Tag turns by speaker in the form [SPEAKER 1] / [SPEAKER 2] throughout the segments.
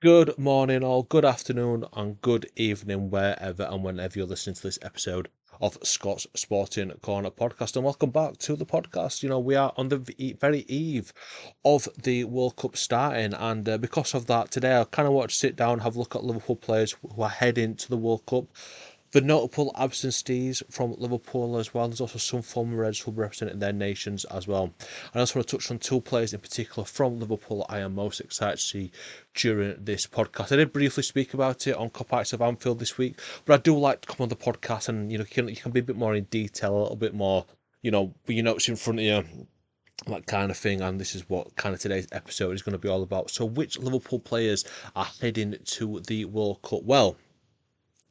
[SPEAKER 1] Good morning, or good afternoon, and good evening, wherever and whenever you're listening to this episode of Scott's Sporting Corner podcast. And welcome back to the podcast. We are on the very eve of the World Cup starting, and because of that, today I kind of want to sit down and have a look at Liverpool players who are heading to the World Cup. The notable absentees from Liverpool as well. There's also some former Reds who will be representing their nations as well. And I also want to touch on two players in particular from Liverpool I am most excited to see during this podcast. I did briefly speak about it on Copites of Anfield this week, but I do like to come on the podcast and you can be a bit more in detail, a little bit more, with your notes in front of you, that kind of thing. And this is what kind of today's episode is going to be all about. So, which Liverpool players are heading to the World Cup? Well,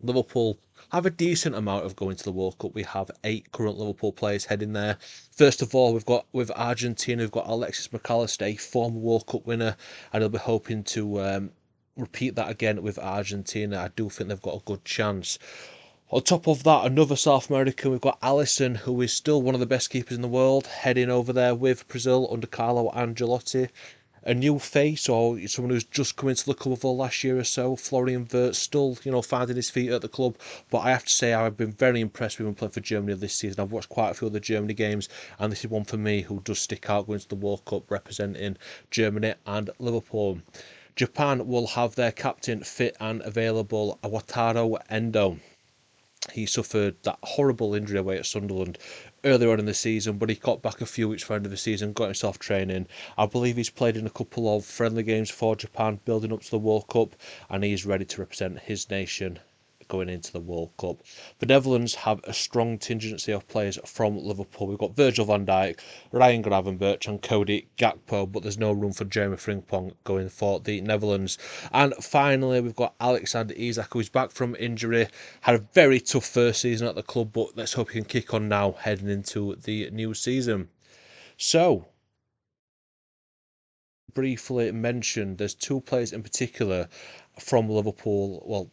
[SPEAKER 1] Liverpool have a decent amount of going to the World Cup. We have 8 current Liverpool players heading there. First of all, we've got with Argentina, we've got Alexis McAllister, a former World Cup winner, and he'll be hoping to repeat that again with Argentina. I do think they've got a good chance. On top of that, another South American, we've got Alisson, who is still one of the best keepers in the world, heading over there with Brazil under Carlo Ancelotti. A new face, or someone who's just come into the club for the last year or so, Florian Wirtz, still, finding his feet at the club. But I have to say, I've been very impressed with him playing for Germany this season. I've watched quite a few of the Germany games, and this is one for me who does stick out going to the World Cup representing Germany and Liverpool. Japan will have their captain fit and available, Wataru Endo. He suffered that horrible injury away at Sunderland earlier on in the season, but he got back a few weeks for the end of the season, got himself training. I believe he's played in a couple of friendly games for Japan, building up to the World Cup, and he's ready to represent his nation going into the World Cup. The Netherlands have a strong contingency of players from Liverpool. We've got Virgil van Dijk, Ryan Gravenberch and Cody Gakpo, but there's no room for Jeremy Frimpong going for the Netherlands. And finally, we've got Alexander Isak, who's back from injury, had a very tough first season at the club, but let's hope he can kick on now heading into the new season. So, briefly mentioned, there's two players in particular from Liverpool,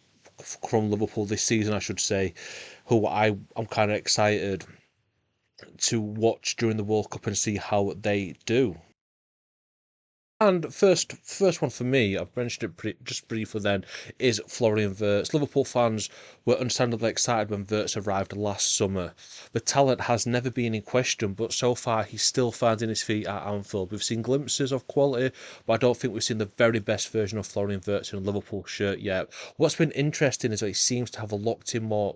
[SPEAKER 1] from Liverpool this season, I should say, who I'm kind of excited to watch during the World Cup and see how they do. And first one for me, I've mentioned it just briefly then, is Florian Wirtz. Liverpool fans were understandably excited when Wirtz arrived last summer. The talent has never been in question, but so far he's still finding his feet at Anfield. We've seen glimpses of quality, but I don't think we've seen the very best version of Florian Wirtz in a Liverpool shirt yet. What's been interesting is that he seems to have looked more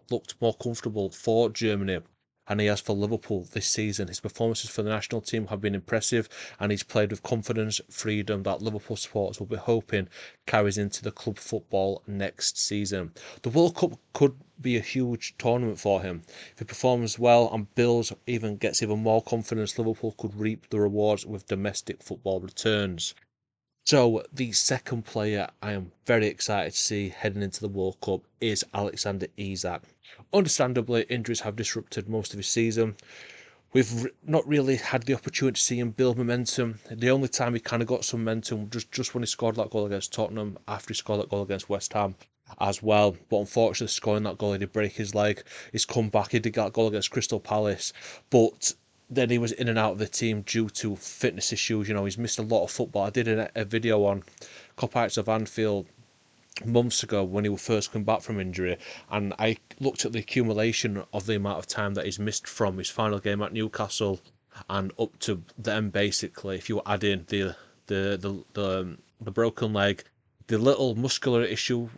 [SPEAKER 1] comfortable for Germany and he has for Liverpool this season. His performances for the national team have been impressive, and he's played with confidence, freedom that Liverpool supporters will be hoping carries into the club football next season. The World Cup could be a huge tournament for him. If he performs well and builds gets even more confidence, Liverpool could reap the rewards with domestic football returns. So the second player I am very excited to see heading into the World Cup is Alexander Isak. Understandably, injuries have disrupted most of his season. We've not really had the opportunity to see him build momentum. The only time he kind of got some momentum just when he scored that goal against Tottenham, after he scored that goal against West Ham as well. But unfortunately, scoring that goal, he did break his leg. He's come back. He did that goal against Crystal Palace, but then he was in and out of the team due to fitness issues. He's missed a lot of football. I did a video on Copites of Anfield months ago when he first come back from injury, and I looked at the accumulation of the amount of time that he's missed from his final game at Newcastle and up to then. Basically, if you add in the broken leg, the little muscular issue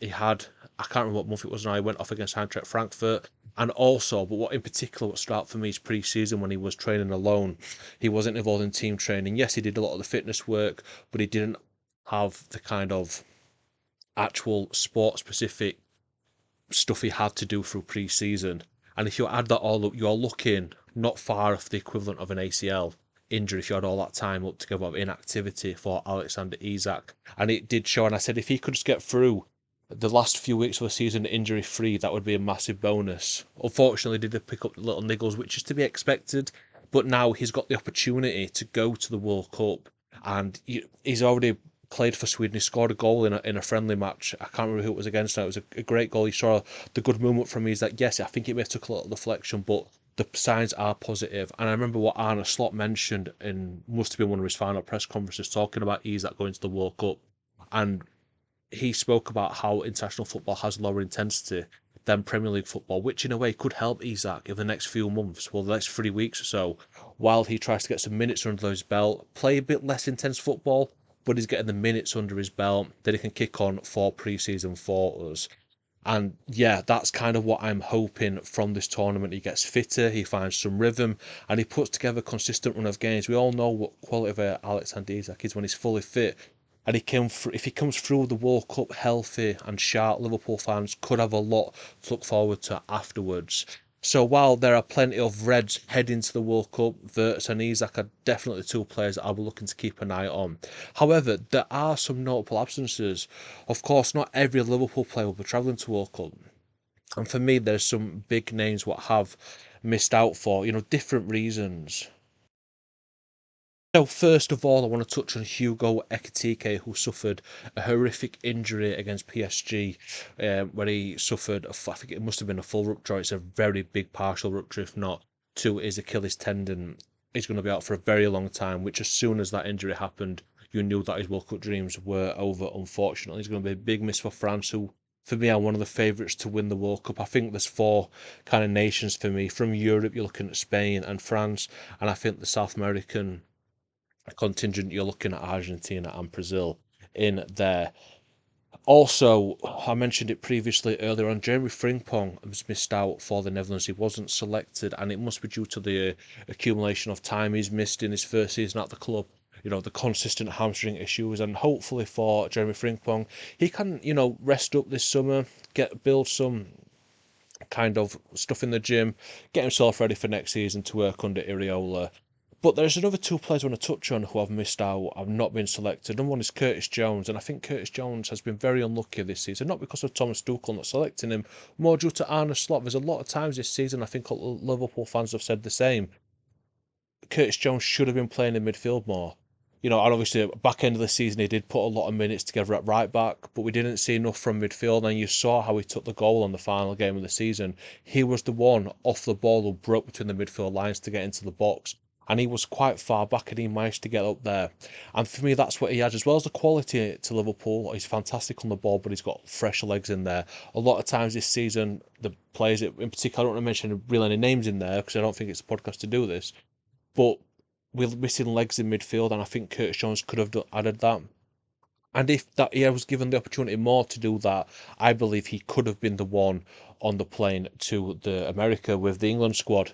[SPEAKER 1] he had, I can't remember what month it was now, he went off against Eintracht Frankfurt. And also, but what in particular what stood out for me is pre-season when he was training alone. He wasn't involved in team training. Yes, he did a lot of the fitness work, but he didn't have the kind of actual sport specific stuff he had to do through pre-season. And if you add that all up, you're looking not far off the equivalent of an ACL injury if you had all that time up together of inactivity for Alexander Isak. And it did show, and I said if he could just get through the last few weeks of the season injury free, that would be a massive bonus. Unfortunately, he did pick up the little niggles, which is to be expected, but now he's got the opportunity to go to the World Cup, and he's already played for Sweden. He scored a goal in a friendly match. I can't remember who it was against now. It was a great goal. You saw the good movement from me is that, yes, I think it may have took a little deflection, but the signs are positive. And I remember what Arne Slot mentioned in, must have been one of his final press conferences, talking about Isak going to the World Cup. And he spoke about how international football has lower intensity than Premier League football, which in a way could help Isak in the next few months, well, the next 3 weeks or so, while he tries to get some minutes under his belt, play a bit less intense football, but he's getting the minutes under his belt that he can kick on for pre-season for us. And yeah, that's kind of what I'm hoping from this tournament. He gets fitter, he finds some rhythm, and he puts together a consistent run of games. We all know what quality of Alexander Isak is when he's fully fit. And if he comes through the World Cup healthy and sharp, Liverpool fans could have a lot to look forward to afterwards. So while there are plenty of Reds heading to the World Cup, Wirtz and Isak are definitely two players that I'll be looking to keep an eye on. However, there are some notable absences. Of course, not every Liverpool player will be travelling to World Cup. And for me, there's some big names what have missed out for, different reasons. So first of all, I want to touch on Hugo Ekitike, who suffered a horrific injury against PSG, where he suffered, I think it must have been a full rupture. It's a very big partial rupture, if not, to his Achilles tendon. He's going to be out for a very long time, which as soon as that injury happened, you knew that his World Cup dreams were over, unfortunately. He's going to be a big miss for France, who, for me, are one of the favourites to win the World Cup. I think there's four kind of nations for me. From Europe, you're looking at Spain and France, and I think the South American contingent, you're looking at Argentina and Brazil in there. Also, I mentioned it previously earlier on, Jeremy Frimpong was missed out for the Netherlands. He wasn't selected, and it must be due to the accumulation of time he's missed in his first season at the club. The consistent hamstring issues, and hopefully for Jeremy Frimpong, he can, rest up this summer, build some kind of stuff in the gym, get himself ready for next season to work under Iriola. But there's another two players I want to touch on who have missed out, have not been selected. Number one is Curtis Jones, and I think Curtis Jones has been very unlucky this season, not because of Thomas Tuchel not selecting him, more due to Arne Slot. There's a lot of times this season, I think Liverpool fans have said the same. Curtis Jones should have been playing in midfield more. And obviously, back end of the season, he did put a lot of minutes together at right back, but we didn't see enough from midfield. And you saw how he took the goal on the final game of the season. He was the one off the ball who broke between the midfield lines to get into the box. And he was quite far back and he managed to get up there. And for me, that's what he has, as well as the quality to Liverpool. He's fantastic on the ball, but he's got fresh legs in there. A lot of times this season, the players in particular, I don't want to mention really any names in there because I don't think it's a podcast to do this, but we're missing legs in midfield, and I think Curtis Jones could have added that. And if that he was given the opportunity more to do that, I believe he could have been the one on the plane to the America with the England squad.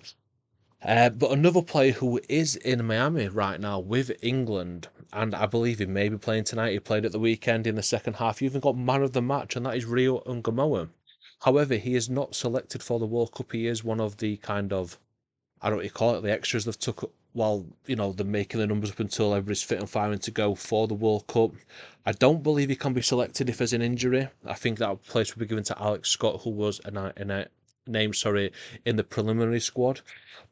[SPEAKER 1] But another player who is in Miami right now with England, and I believe he may be playing tonight. He played at the weekend in the second half. You even got man of the match, and that is Rio Ngumoha. However, he is not selected for the World Cup. He is one of the kind of, I don't know what you call it, the extras they've took while, they're making the numbers up until everybody's fit and firing to go for the World Cup. I don't believe he can be selected if there's an injury. I think that place will be given to Alex Scott, who was named, in the preliminary squad.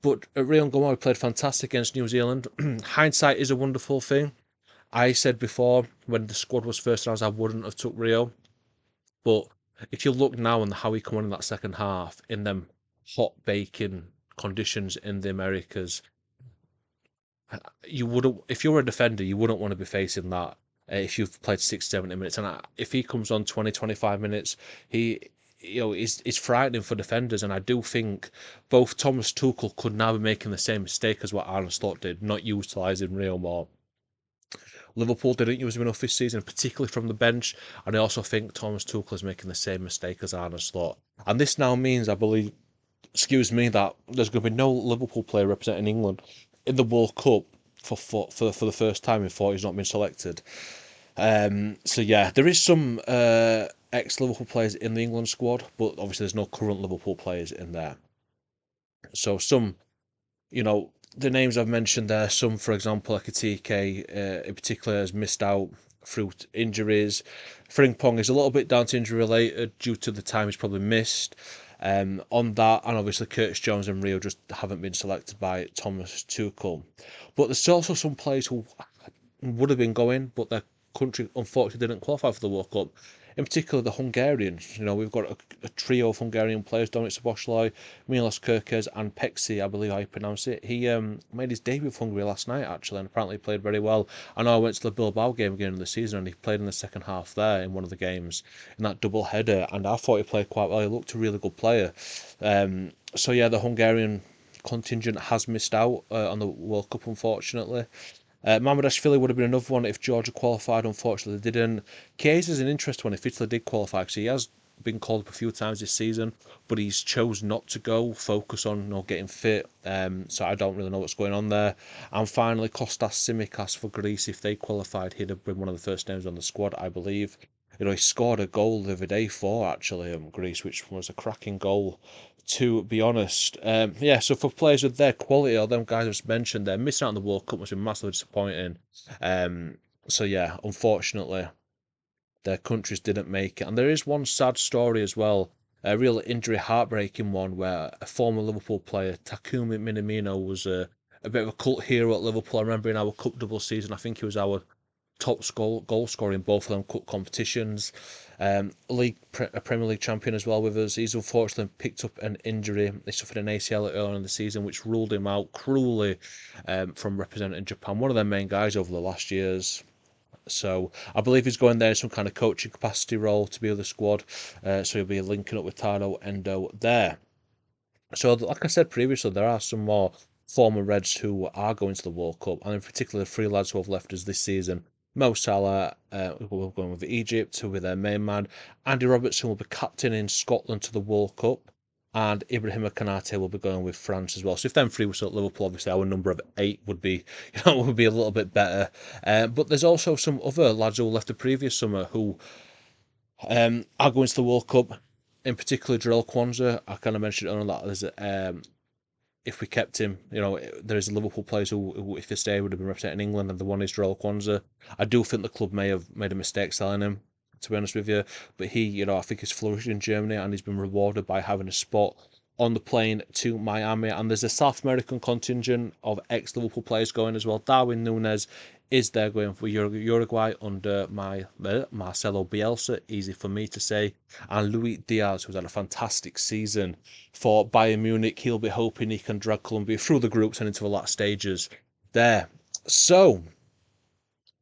[SPEAKER 1] But Rio Ngumoha played fantastic against New Zealand. Hindsight is a wonderful thing. I said before, when the squad was first announced, I wouldn't have took Rio. But if you look now on how he come on in that second half, in them hot baking conditions in the Americas, you wouldn't, if you're a defender, you wouldn't want to be facing that if you've played 60, 70 minutes. And if he comes on 20, 25 minutes, it's frightening for defenders. And I do think both Thomas Tuchel could now be making the same mistake as what Arne Slot did, not utilising Rio more. Liverpool didn't use him enough this season, particularly from the bench, and I also think Thomas Tuchel is making the same mistake as Arne Slot. And this now means, I believe, that there's going to be no Liverpool player representing England in the World Cup for the first time before he's not been selected. So yeah, there is some ex-Liverpool players in the England squad, but obviously there's no current Liverpool players in there. So some, the names I've mentioned there, some, for example, Ekitike in particular has missed out through injuries. Frimpong is a little bit down to injury related due to the time he's probably missed. On that, and obviously Curtis Jones and Rio just haven't been selected by Thomas Tuchel. But there's also some players who would have been going, but they're country unfortunately didn't qualify for the World Cup. In particular, the Hungarians. We've got a trio of Hungarian players: Dominic Szoboszlai, Milos Kerkez, and Pexi, I believe how you pronounce it. He made his debut for Hungary last night, actually, and apparently played very well. I know I went to the Bilbao game again in the season, and he played in the second half there in one of the games in that double header, and I thought he played quite well. He looked a really good player. So yeah, the Hungarian contingent has missed out on the World Cup, unfortunately. Mamardashvili would have been another one if Georgia qualified. Unfortunately, they didn't. Chiesa is an interesting one if Italy did qualify, because he has been called up a few times this season, but he's chose not to go, focus on getting fit. So I don't really know what's going on there. And finally, Kostas Tsimikas for Greece. If they qualified, he'd have been one of the first names on the squad, I believe. He scored a goal the other day for actually Greece, which was a cracking goal, to be honest. Yeah, so for players with their quality, or them guys I just mentioned, they're missing out on the World Cup, which is massively disappointing. So yeah, unfortunately, their countries didn't make it. And there is one sad story as well, a real injury heartbreaking one, where a former Liverpool player, Takumi Minamino, was a bit of a cult hero at Liverpool. I remember in our cup double season, I think he was our top goal scorer in both of them cup competitions. A Premier League champion as well with us. He's unfortunately picked up an injury. He suffered an ACL earlier in the season, which ruled him out cruelly from representing Japan. One of their main guys over the last years. So I believe he's going there in some kind of coaching capacity role to be with the squad. So he'll be linking up with Taro Endo there. So, like I said previously, there are some more former Reds who are going to the World Cup, and in particular, the three lads who have left us this season. Mo Salah will go with Egypt, who will be their main man. Andy Robertson will be captain in Scotland to the World Cup, and Ibrahima Konate will be going with France as well. So if them three were still at Liverpool, obviously our number of 8 would be, would be a little bit better. But there's also some other lads who left the previous summer who are going to the World Cup. In particular, Jarell Kwanzaa. I kind of mentioned on that. There's if we kept him, there is a Liverpool players who, if they stay, would have been representing England, and the one is Jarell Kwanzaa. I do think the club may have made a mistake selling him, to be honest with you. But he, I think he's flourished in Germany, and he's been rewarded by having a spot on the plane to Miami. And there's a South American contingent of ex-Liverpool players going as well. Darwin Núñez is there going for Uruguay under Marcelo Bielsa, easy for me to say. And Luis Diaz, who's had a fantastic season for Bayern Munich. He'll be hoping he can drag Colombia through the groups and into the last stages there. So,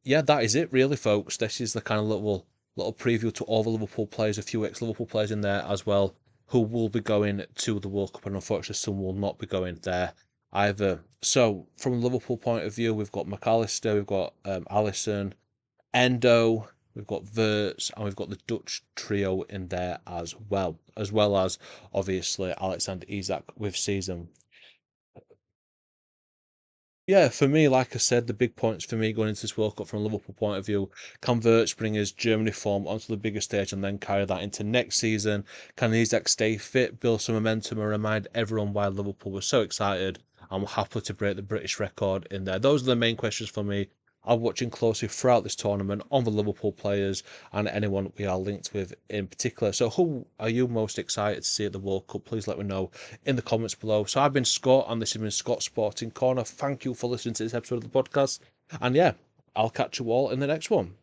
[SPEAKER 1] yeah, that is it really, folks. This is the kind of little preview to all the Liverpool players, a few ex-Liverpool players in there as well, who will be going to the World Cup, and unfortunately some will not be going there either. So, from a Liverpool point of view, we've got McAllister, we've got Alisson, Endo, we've got Wirtz, and we've got the Dutch trio in there as well as obviously Alexander Isak with season. Yeah, for me, like I said, the big points for me going into this World Cup from a Liverpool point of view, can Wirtz bring his Germany form onto the bigger stage and then carry that into next season? Can Isak stay fit, build some momentum, and remind everyone why Liverpool was so excited and were happy to break the British record in there? Those are the main questions for me. I'm watching closely throughout this tournament on the Liverpool players and anyone we are linked with in particular. So, who are you most excited to see at the World Cup? Please let me know in the comments below. So, I've been Scott, and this has been Scott's Sporting Corner. Thank you for listening to this episode of the podcast. And yeah, I'll catch you all in the next one.